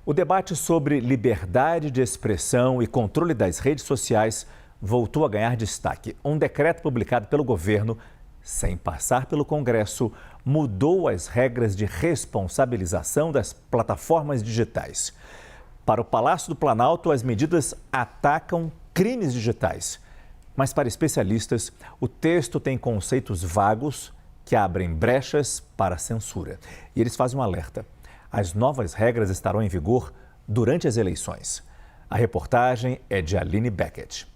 O debate sobre liberdade de expressão e controle das redes sociais voltou a ganhar destaque. Um decreto publicado pelo governo, sem passar pelo Congresso, mudou as regras de responsabilização das plataformas digitais. Para o Palácio do Planalto, as medidas atacam crimes digitais. Mas para especialistas, o texto tem conceitos vagos que abrem brechas para a censura. E eles fazem um alerta. As novas regras estarão em vigor durante as eleições. A reportagem é de Aline Beckett.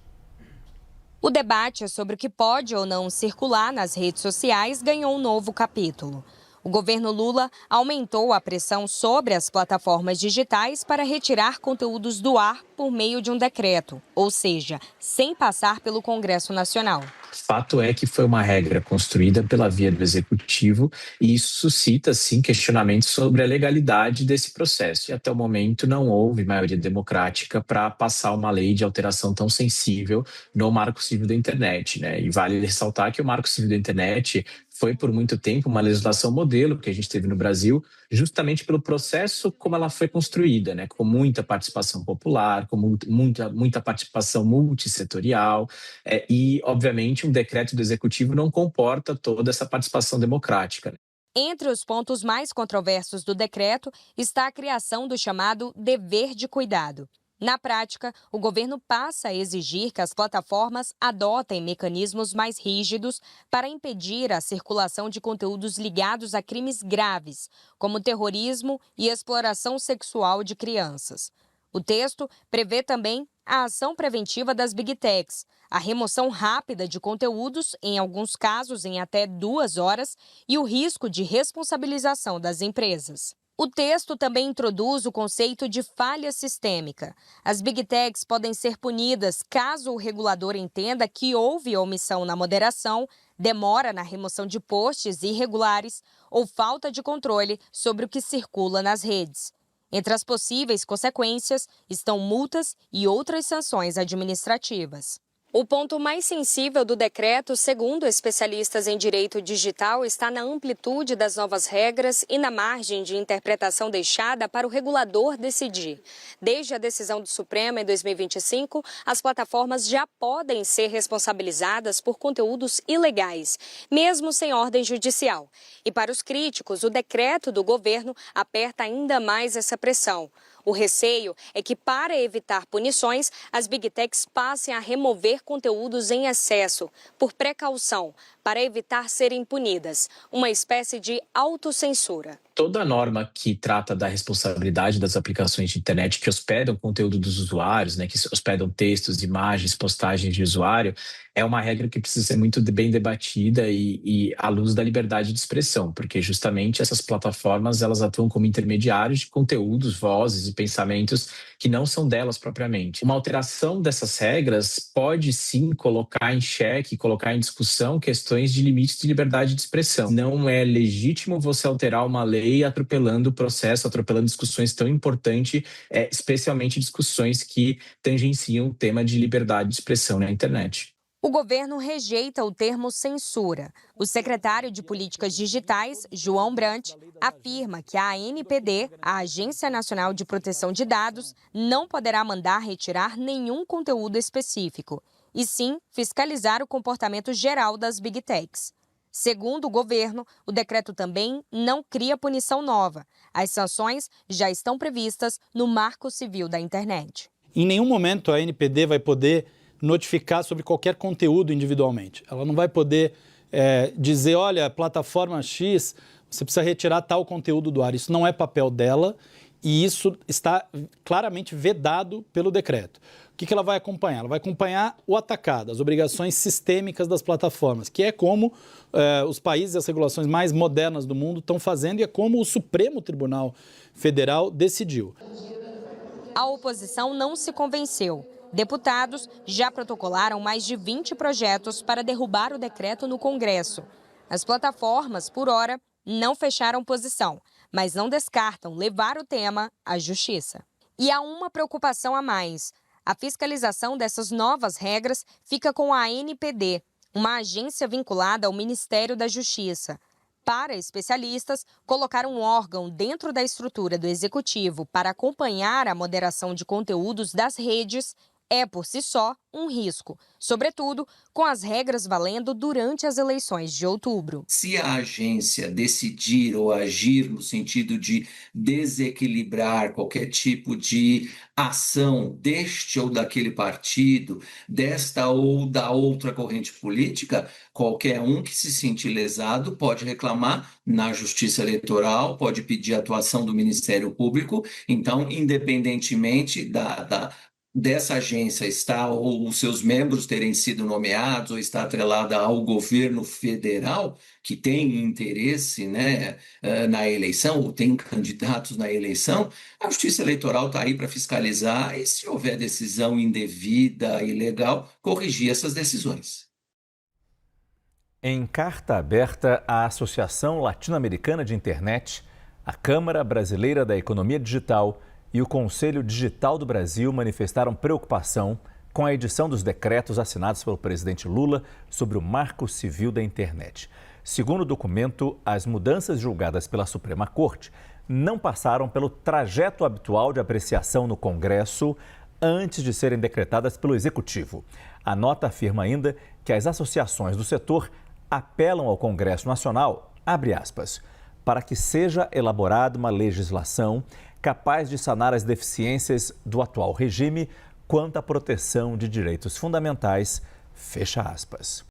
O debate sobre o que pode ou não circular nas redes sociais ganhou um novo capítulo. O governo Lula aumentou a pressão sobre as plataformas digitais para retirar conteúdos do ar por meio de um decreto, ou seja, sem passar pelo Congresso Nacional. Fato é que foi uma regra construída pela via do Executivo e isso suscita, sim, questionamentos sobre a legalidade desse processo. E até o momento não houve maioria democrática para passar uma lei de alteração tão sensível no Marco Civil da Internet, né? E vale ressaltar que o Marco Civil da Internet foi por muito tempo uma legislação modelo que a gente teve no Brasil, justamente pelo processo como ela foi construída, né? Com muita participação popular, com muita participação multissetorial e, obviamente, um decreto do Executivo não comporta toda essa participação democrática. Entre os pontos mais controversos do decreto está a criação do chamado dever de cuidado. Na prática, o governo passa a exigir que as plataformas adotem mecanismos mais rígidos para impedir a circulação de conteúdos ligados a crimes graves, como terrorismo e exploração sexual de crianças. O texto prevê também a ação preventiva das Big Techs, a remoção rápida de conteúdos, em alguns casos em até 2 horas, e o risco de responsabilização das empresas. O texto também introduz o conceito de falha sistêmica. As Big Techs podem ser punidas caso o regulador entenda que houve omissão na moderação, demora na remoção de posts irregulares ou falta de controle sobre o que circula nas redes. Entre as possíveis consequências estão multas e outras sanções administrativas. O ponto mais sensível do decreto, segundo especialistas em direito digital, está na amplitude das novas regras e na margem de interpretação deixada para o regulador decidir. Desde a decisão do Supremo em 2025, as plataformas já podem ser responsabilizadas por conteúdos ilegais, mesmo sem ordem judicial. E para os críticos, o decreto do governo aperta ainda mais essa pressão. O receio é que, para evitar punições, as Big Techs passem a remover conteúdos em excesso, por precaução, para evitar serem punidas. Uma espécie de autocensura. Toda norma que trata da responsabilidade das aplicações de internet que hospedam conteúdo dos usuários, né, que hospedam textos, imagens, postagens de usuário, é uma regra que precisa ser muito bem debatida e à luz da liberdade de expressão, porque justamente essas plataformas elas atuam como intermediários de conteúdos, vozes e pensamentos que não são delas propriamente. Uma alteração dessas regras pode sim colocar em xeque, colocar em discussão questões de limites de liberdade de expressão. Não é legítimo você alterar uma lei atropelando o processo, atropelando discussões tão importantes, especialmente discussões que tangenciam o tema de liberdade de expressão na internet. O governo rejeita o termo censura. O secretário de Políticas Digitais, João Brant, afirma que a ANPD, a Agência Nacional de Proteção de Dados, não poderá mandar retirar nenhum conteúdo específico, e sim fiscalizar o comportamento geral das Big Techs. Segundo o governo, o decreto também não cria punição nova. As sanções já estão previstas no Marco Civil da Internet. Em nenhum momento a ANPD vai poder notificar sobre qualquer conteúdo individualmente. Ela não vai poder dizer, olha, plataforma X, você precisa retirar tal conteúdo do ar. Isso não é papel dela e isso está claramente vedado pelo decreto. O que ela vai acompanhar? Ela vai acompanhar o atacado, as obrigações sistêmicas das plataformas, que é como os países e as regulações mais modernas do mundo estão fazendo e é como o Supremo Tribunal Federal decidiu. A oposição não se convenceu. Deputados já protocolaram mais de 20 projetos para derrubar o decreto no Congresso. As plataformas, por hora, não fecharam posição, mas não descartam levar o tema à Justiça. E há uma preocupação a mais. A fiscalização dessas novas regras fica com a ANPD, uma agência vinculada ao Ministério da Justiça. Para especialistas, colocar um órgão dentro da estrutura do executivo para acompanhar a moderação de conteúdos das redes é, por si só, um risco, sobretudo com as regras valendo durante as eleições de outubro. Se a agência decidir ou agir no sentido de desequilibrar qualquer tipo de ação deste ou daquele partido, desta ou da outra corrente política, qualquer um que se sentir lesado pode reclamar na Justiça Eleitoral, pode pedir a atuação do Ministério Público. Então, independentemente dessa agência estar ou os seus membros terem sido nomeados ou estar atrelada ao governo federal, que tem interesse, na eleição ou tem candidatos na eleição, a Justiça Eleitoral está aí para fiscalizar e, se houver decisão indevida, ilegal, corrigir essas decisões. Em carta aberta, a Associação Latino-Americana de Internet, a Câmara Brasileira da Economia Digital e o Conselho Digital do Brasil manifestaram preocupação com a edição dos decretos assinados pelo presidente Lula sobre o Marco Civil da Internet. Segundo o documento, as mudanças julgadas pela Suprema Corte não passaram pelo trajeto habitual de apreciação no Congresso antes de serem decretadas pelo Executivo. A nota afirma ainda que as associações do setor apelam ao Congresso Nacional, abre aspas, para que seja elaborada uma legislação capaz de sanar as deficiências do atual regime quanto à proteção de direitos fundamentais, fecha aspas.